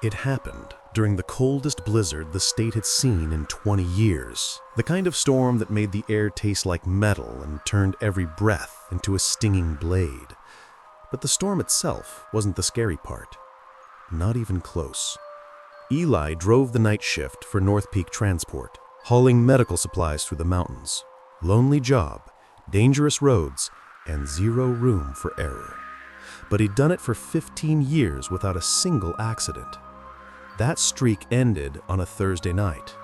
It happened during the coldest blizzard the state had seen in 20 years. The kind of storm that made the air taste like metal and turned every breath into a stinging blade. But the storm itself wasn't the scary part. Not even close. Eli drove the night shift for North Peak Transport, hauling medical supplies through the mountains. Lonely job, dangerous roads, and zero room for error. But he'd done it for 15 years without a single accident. That streak ended on a Thursday night.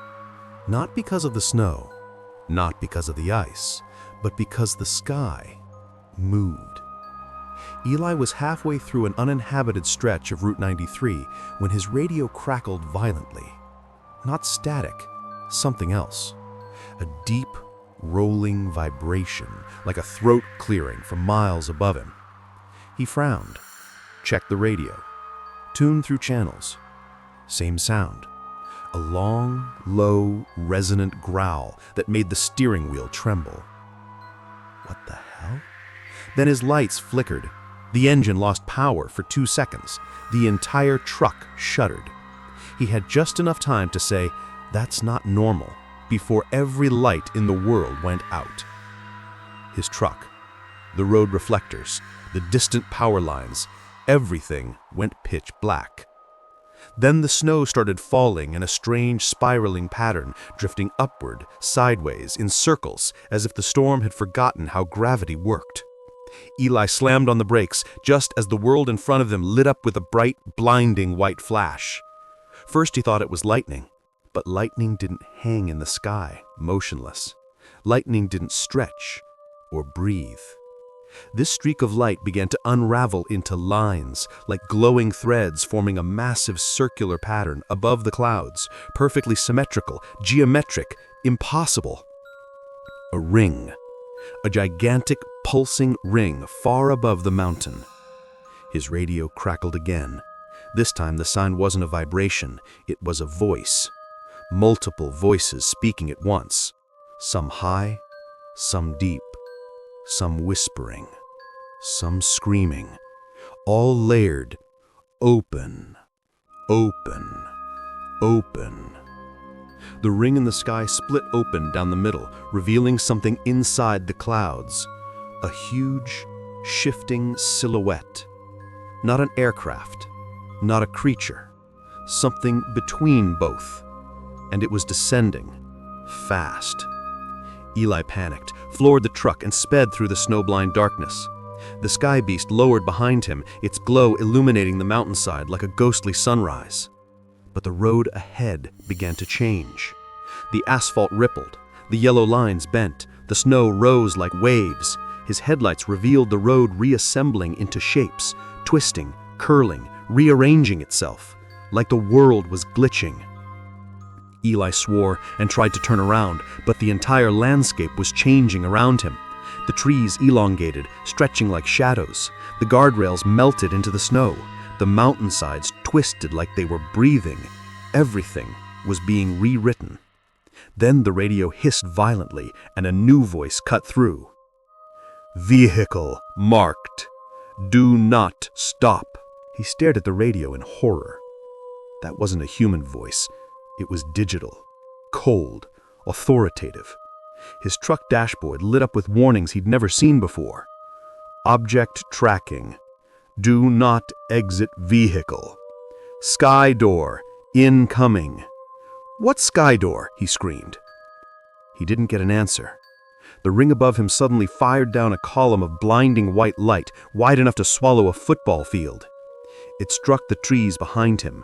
Not because of the snow, not because of the ice, but because the sky moved. Eli was halfway through an uninhabited stretch of Route 93 when his radio crackled violently. Not static, something else. A deep, rolling vibration, like a throat clearing from miles above him. He frowned, checked the radio, tuned through channels. Same sound. A long, low, resonant growl that made the steering wheel tremble. What the hell? Then his lights flickered. The engine lost power for 2 seconds. The entire truck shuddered. He had just enough time to say, "That's not normal," before every light in the world went out. His truck, the road reflectors, the distant power lines, everything went pitch black. Then the snow started falling in a strange spiraling pattern, drifting upward, sideways, in circles, as if the storm had forgotten how gravity worked. Eli slammed on the brakes just as the world in front of them lit up with a bright, blinding white flash. First he thought it was lightning, but lightning didn't hang in the sky, motionless. Lightning didn't stretch or breathe. This streak of light began to unravel into lines, like glowing threads forming a massive circular pattern above the clouds, perfectly symmetrical, geometric, impossible. A ring. A gigantic, pulsing ring far above the mountain. His radio crackled again. This time the sign wasn't a vibration, it was a voice. Multiple voices speaking at once. Some high, some deep. Some whispering, some screaming, all layered, open, open, open. The ring in the sky split open down the middle, revealing something inside the clouds. A huge, shifting silhouette. Not an aircraft, not a creature. Something between both. And it was descending, fast. Eli panicked, floored the truck, and sped through the snow-blind darkness. The sky beast lowered behind him, its glow illuminating the mountainside like a ghostly sunrise. But the road ahead began to change. The asphalt rippled, the yellow lines bent, the snow rose like waves. His headlights revealed the road reassembling into shapes, twisting, curling, rearranging itself, like the world was glitching. Eli swore and tried to turn around, but the entire landscape was changing around him. The trees elongated, stretching like shadows. The guardrails melted into the snow. The mountainsides twisted like they were breathing. Everything was being rewritten. Then the radio hissed violently, and a new voice cut through. "Vehicle marked. Do not stop." He stared at the radio in horror. That wasn't a human voice. It was digital, cold, authoritative. His truck dashboard lit up with warnings he'd never seen before. Object tracking. Do not exit vehicle. Sky door, incoming. "What sky door?" he screamed. He didn't get an answer. The ring above him suddenly fired down a column of blinding white light, wide enough to swallow a football field. It struck the trees behind him,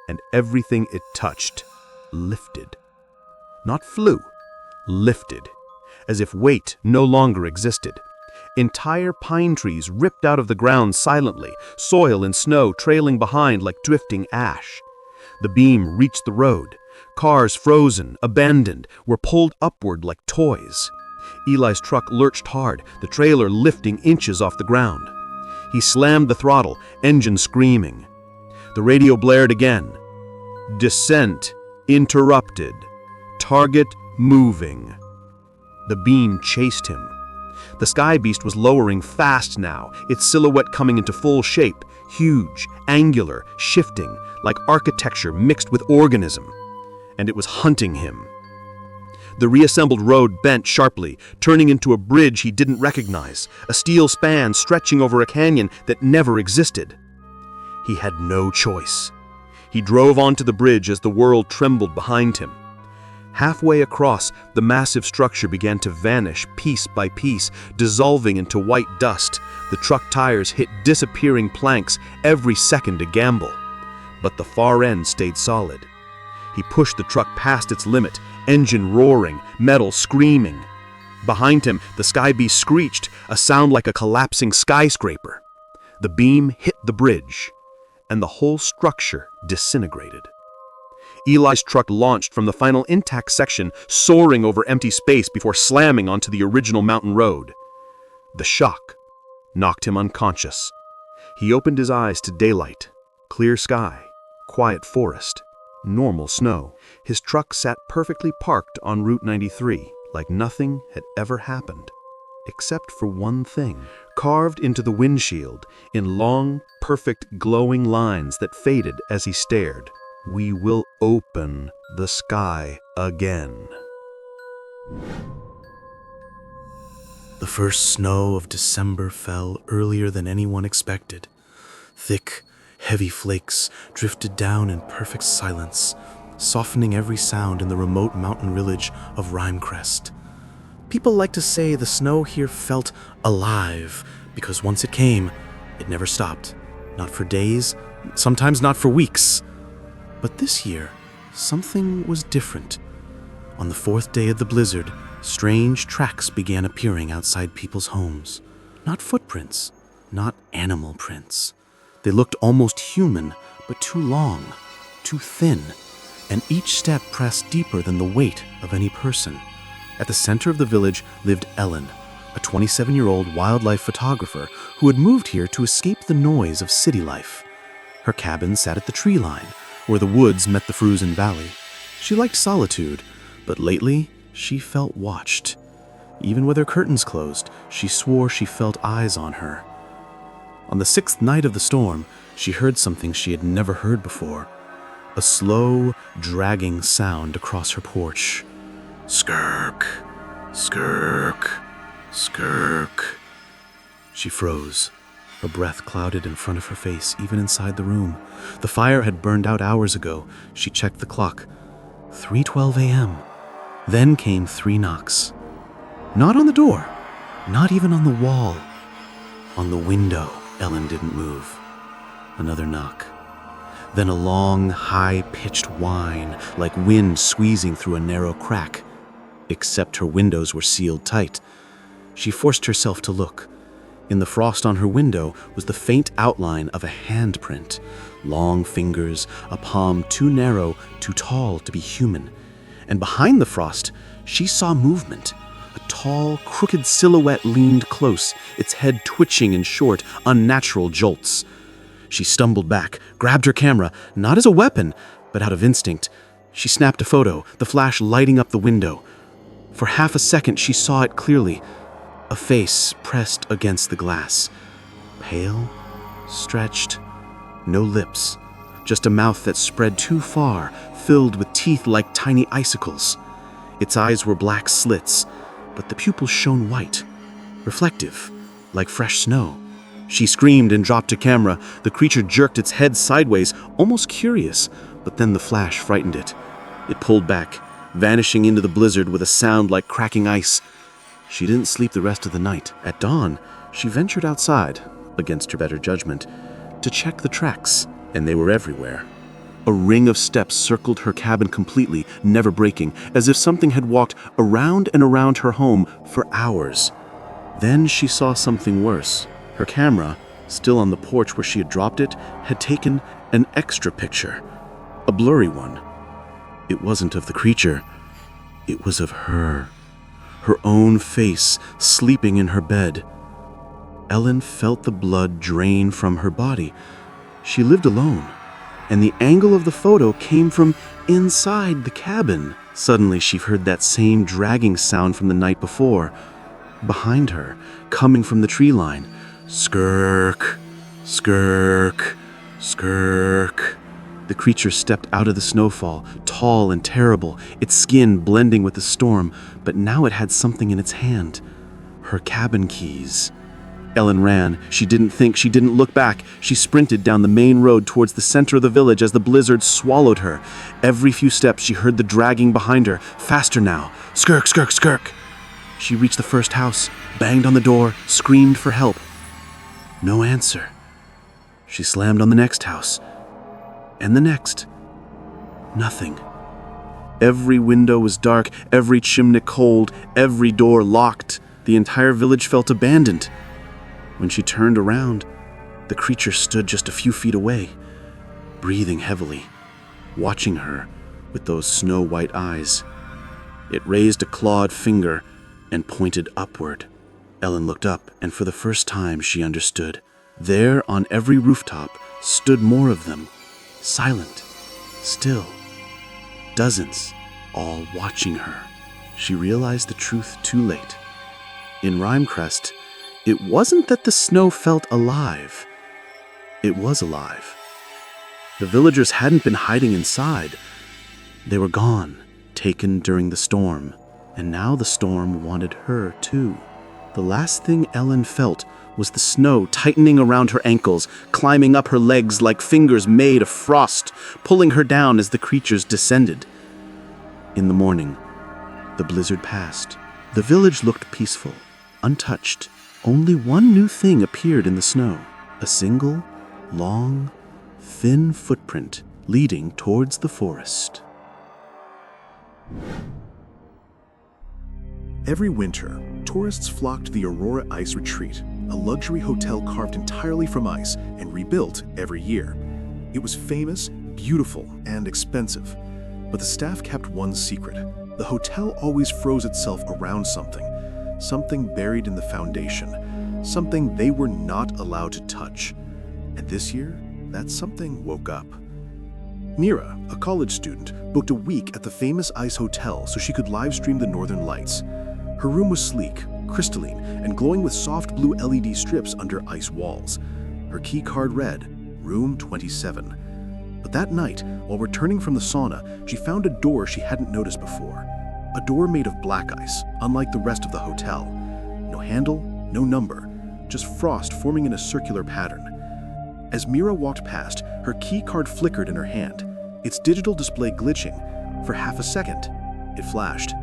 and everything it touched lifted. Not flew, lifted, as if weight no longer existed. Entire pine trees ripped out of the ground silently, soil and snow trailing behind like drifting ash. The beam reached the road. Cars, frozen, abandoned, were pulled upward like toys. Eli's truck lurched hard, the trailer lifting inches off the ground. He slammed the throttle, engine screaming. The radio blared again. Descent interrupted. Target moving. The beam chased him. The sky beast was lowering fast now, its silhouette coming into full shape, huge, angular, shifting, like architecture mixed with organism. And it was hunting him. The reassembled road bent sharply, turning into a bridge he didn't recognize, a steel span stretching over a canyon that never existed. He had no choice. He drove onto the bridge as the world trembled behind him. Halfway across, the massive structure began to vanish piece by piece, dissolving into white dust. The truck tires hit disappearing planks, every second a gamble. But the far end stayed solid. He pushed the truck past its limit, engine roaring, metal screaming. Behind him, the sky beast screeched, a sound like a collapsing skyscraper. The beam hit the bridge, and the whole structure disintegrated. Eli's truck launched from the final intact section, soaring over empty space before slamming onto the original mountain road. The shock knocked him unconscious. He opened his eyes to daylight, clear sky, quiet forest, normal snow. His truck sat perfectly parked on Route 93, like nothing had ever happened. Except for one thing, carved into the windshield in long, perfect, glowing lines that faded as he stared. "We will open the sky again." The first snow of December fell earlier than anyone expected. Thick, heavy flakes drifted down in perfect silence, softening every sound in the remote mountain village of Rhymecrest. People like to say the snow here felt alive, because once it came, it never stopped. Not for days, sometimes not for weeks. But this year, something was different. On the fourth day of the blizzard, strange tracks began appearing outside people's homes. Not footprints, not animal prints. They looked almost human, but too long, too thin, and each step pressed deeper than the weight of any person. At the center of the village lived Elin, a 27-year-old wildlife photographer who had moved here to escape the noise of city life. Her cabin sat at the tree line, where the woods met the frozen valley. She liked solitude, but lately she felt watched. Even with her curtains closed, she swore she felt eyes on her. On the sixth night of the storm, she heard something she had never heard before. A slow, dragging sound across her porch. Skirk, skirk, skirk. She froze. Her breath clouded in front of her face, even inside the room. The fire had burned out hours ago. She checked the clock. 3:12 a.m. Then came 3 knocks. Not on the door, not even on the wall. On the window. Elin didn't move. Another knock. Then a long, high-pitched whine, like wind squeezing through a narrow crack. Except her windows were sealed tight. She forced herself to look. In the frost on her window was the faint outline of a handprint. Long fingers, a palm too narrow, too tall to be human. And behind the frost, she saw movement. A tall, crooked silhouette leaned close, its head twitching in short, unnatural jolts. She stumbled back, grabbed her camera, not as a weapon, but out of instinct. She snapped a photo, the flash lighting up the window. For half a second, she saw it clearly. A face pressed against the glass. Pale, stretched, no lips, just a mouth that spread too far, filled with teeth like tiny icicles. Its eyes were black slits, but the pupils shone white, reflective, like fresh snow. She screamed and dropped her camera. The creature jerked its head sideways, almost curious, but then the flash frightened it. It pulled back, vanishing into the blizzard with a sound like cracking ice. She didn't sleep the rest of the night. At dawn, she ventured outside, against her better judgment, to check the tracks, and they were everywhere. A ring of steps circled her cabin completely, never breaking, as if something had walked around and around her home for hours. Then she saw something worse. Her camera, still on the porch where she had dropped it, had taken an extra picture, a blurry one. It wasn't of the creature, it was of her own face sleeping in her bed. Elin felt the blood drain from her body. She lived alone, and the angle of the photo came from inside the cabin. Suddenly she heard that same dragging sound from the night before. Behind her, coming from the tree line. Skirk, skirk, skirk. The creature stepped out of the snowfall, tall and terrible, its skin blending with the storm, but now it had something in its hand. Her cabin keys. Elin ran. She didn't think, she didn't look back. She sprinted down the main road towards the center of the village as the blizzard swallowed her. Every few steps she heard the dragging behind her. Faster now. Skirk, skirk, skirk. She reached the first house, banged on the door, screamed for help. No answer. She slammed on the next house. And the next. Nothing. Every window was dark, every chimney cold, every door locked. The entire village felt abandoned. When she turned around, the creature stood just a few feet away, breathing heavily, watching her with those snow-white eyes. It raised a clawed finger and pointed upward. Elin looked up, and for the first time she understood. There, on every rooftop, stood more of them, silent, still. Dozens, all watching her. She realized the truth too late. In Rhymecrest, it wasn't that the snow felt alive. It was alive. The villagers hadn't been hiding inside. They were gone, taken during the storm. And now the storm wanted her too. The last thing Elin felt was the snow tightening around her ankles, climbing up her legs like fingers made of frost, pulling her down as the creatures descended. In the morning, the blizzard passed. The village looked peaceful, untouched. Only one new thing appeared in the snow. A single, long, thin footprint leading towards the forest. Every winter, tourists flocked to the Aurora Ice Retreat, a luxury hotel carved entirely from ice and rebuilt every year. It was famous, beautiful, and expensive. But the staff kept one secret. The hotel always froze itself around something buried in the foundation, something they were not allowed to touch. And this year, that something woke up. Mira, a college student, booked a week at the famous ice hotel so she could live stream the Northern Lights. Her room was sleek, crystalline, and glowing with soft blue LED strips under ice walls. Her key card read, Room 27. But that night, while returning from the sauna, she found a door she hadn't noticed before. A door made of black ice, unlike the rest of the hotel. No handle, no number, just frost forming in a circular pattern. As Mira walked past, her key card flickered in her hand, its digital display glitching. For half a second, it flashed,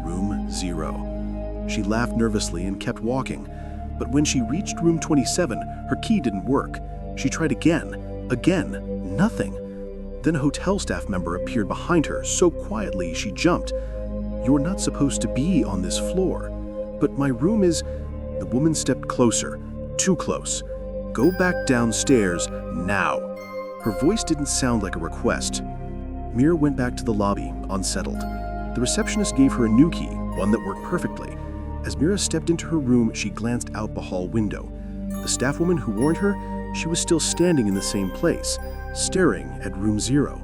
Room 0. She laughed nervously and kept walking, but when she reached Room 27, her key didn't work. She tried again, nothing. Then a hotel staff member appeared behind her so quietly she jumped. You're not supposed to be on this floor. But my room is... The woman stepped closer, too close. Go back downstairs, now. Her voice didn't sound like a request. Mira went back to the lobby, unsettled. The receptionist gave her a new key, one that worked perfectly. As Mira stepped into her room, she glanced out the hall window. The staff woman who warned her, she was still standing in the same place, staring at Room 0.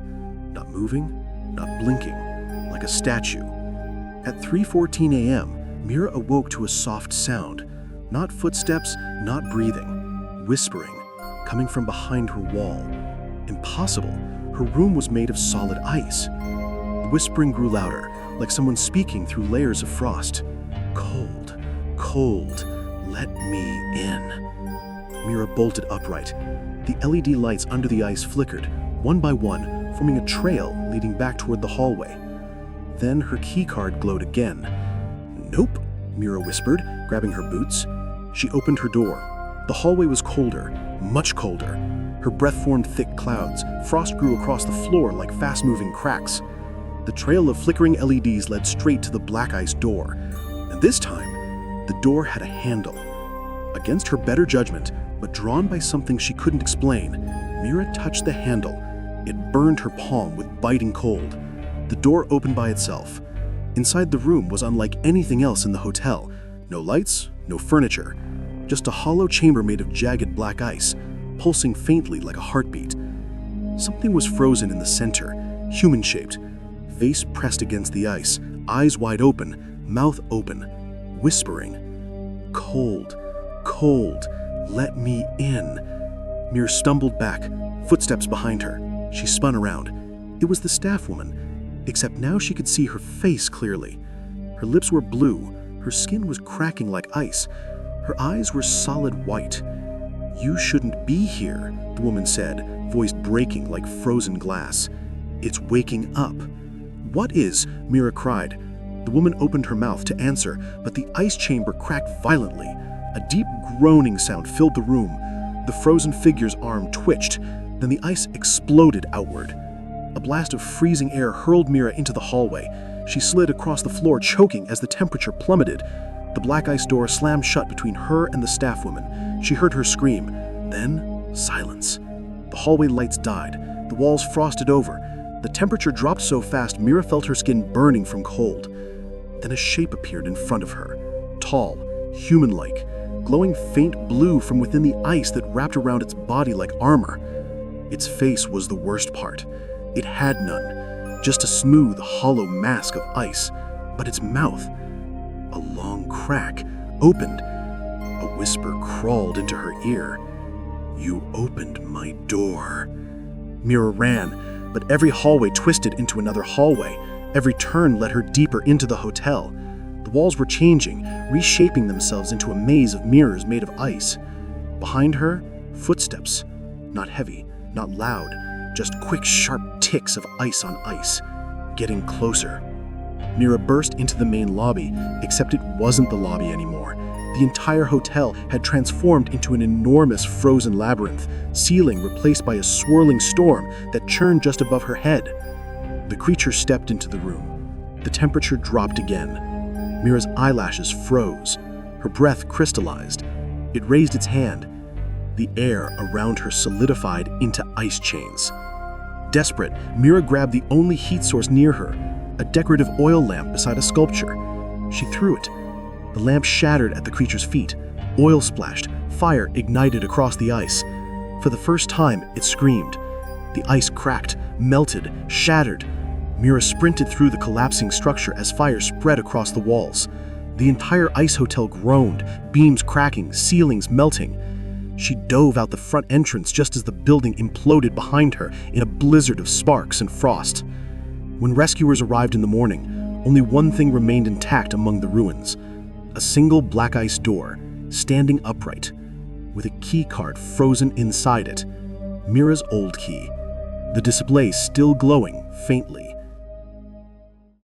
Not moving, not blinking, like a statue. At 3:14 a.m., Mira awoke to a soft sound. Not footsteps, not breathing. Whispering, coming from behind her wall. Impossible. Her room was made of solid ice. The whispering grew louder, like someone speaking through layers of frost. Cold, cold, let me in. Mira bolted upright. The LED lights under the ice flickered, one by one, forming a trail leading back toward the hallway. Then her keycard glowed again. Nope, Mira whispered, grabbing her boots. She opened her door. The hallway was colder, much colder. Her breath formed thick clouds. Frost grew across the floor like fast-moving cracks. The trail of flickering LEDs led straight to the black ice door. And this time, the door had a handle. Against her better judgment, but drawn by something she couldn't explain, Mira touched the handle. It burned her palm with biting cold. The door opened by itself. Inside the room was unlike anything else in the hotel. No lights, no furniture. Just a hollow chamber made of jagged black ice, pulsing faintly like a heartbeat. Something was frozen in the center, human-shaped. Face pressed against the ice, eyes wide open, mouth open, whispering. cold, cold. Let me in. Mira stumbled back, footsteps behind her. She spun around. It was the staff woman, except now she could see her face clearly. Her lips were blue, her skin was cracking like ice. Her eyes were solid white. "You shouldn't be here," the woman said, voice breaking like frozen glass. "It's waking up." "What is?" Mira cried. The woman opened her mouth to answer, but the ice chamber cracked violently. A deep groaning sound filled the room. The frozen figure's arm twitched, then the ice exploded outward. A blast of freezing air hurled Mira into the hallway. She slid across the floor, choking as the temperature plummeted. The black ice door slammed shut between her and the staff woman. She heard her scream. Then, silence. The hallway lights died. The walls frosted over. The temperature dropped so fast Mira felt her skin burning from cold. Then a shape appeared in front of her. Tall, human-like, glowing faint blue from within the ice that wrapped around its body like armor. Its face was the worst part. It had none, just a smooth, hollow mask of ice. But its mouth, a long crack, opened. A whisper crawled into her ear. "You opened my door." Mira ran, but every hallway twisted into another hallway. Every turn led her deeper into the hotel. The walls were changing, reshaping themselves into a maze of mirrors made of ice. Behind her, footsteps. Not heavy, not loud, just quick, sharp ticks of ice on ice. Getting closer. Mira burst into the main lobby, except it wasn't the lobby anymore. The entire hotel had transformed into an enormous frozen labyrinth, ceiling replaced by a swirling storm that churned just above her head. The creature stepped into the room. The temperature dropped again. Mira's eyelashes froze. Her breath crystallized. It raised its hand. The air around her solidified into ice chains. Desperate, Mira grabbed the only heat source near her, a decorative oil lamp beside a sculpture. She threw it. The lamp shattered at the creature's feet. Oil splashed. Fire ignited across the ice. For the first time, it screamed. The ice cracked, melted, shattered. Mira sprinted through the collapsing structure as fire spread across the walls. The entire ice hotel groaned, beams cracking, ceilings melting. She dove out the front entrance just as the building imploded behind her in a blizzard of sparks and frost. When rescuers arrived in the morning, only one thing remained intact among the ruins. A single black ice door, standing upright, with a key card frozen inside it. Mira's old key. The display still glowing faintly.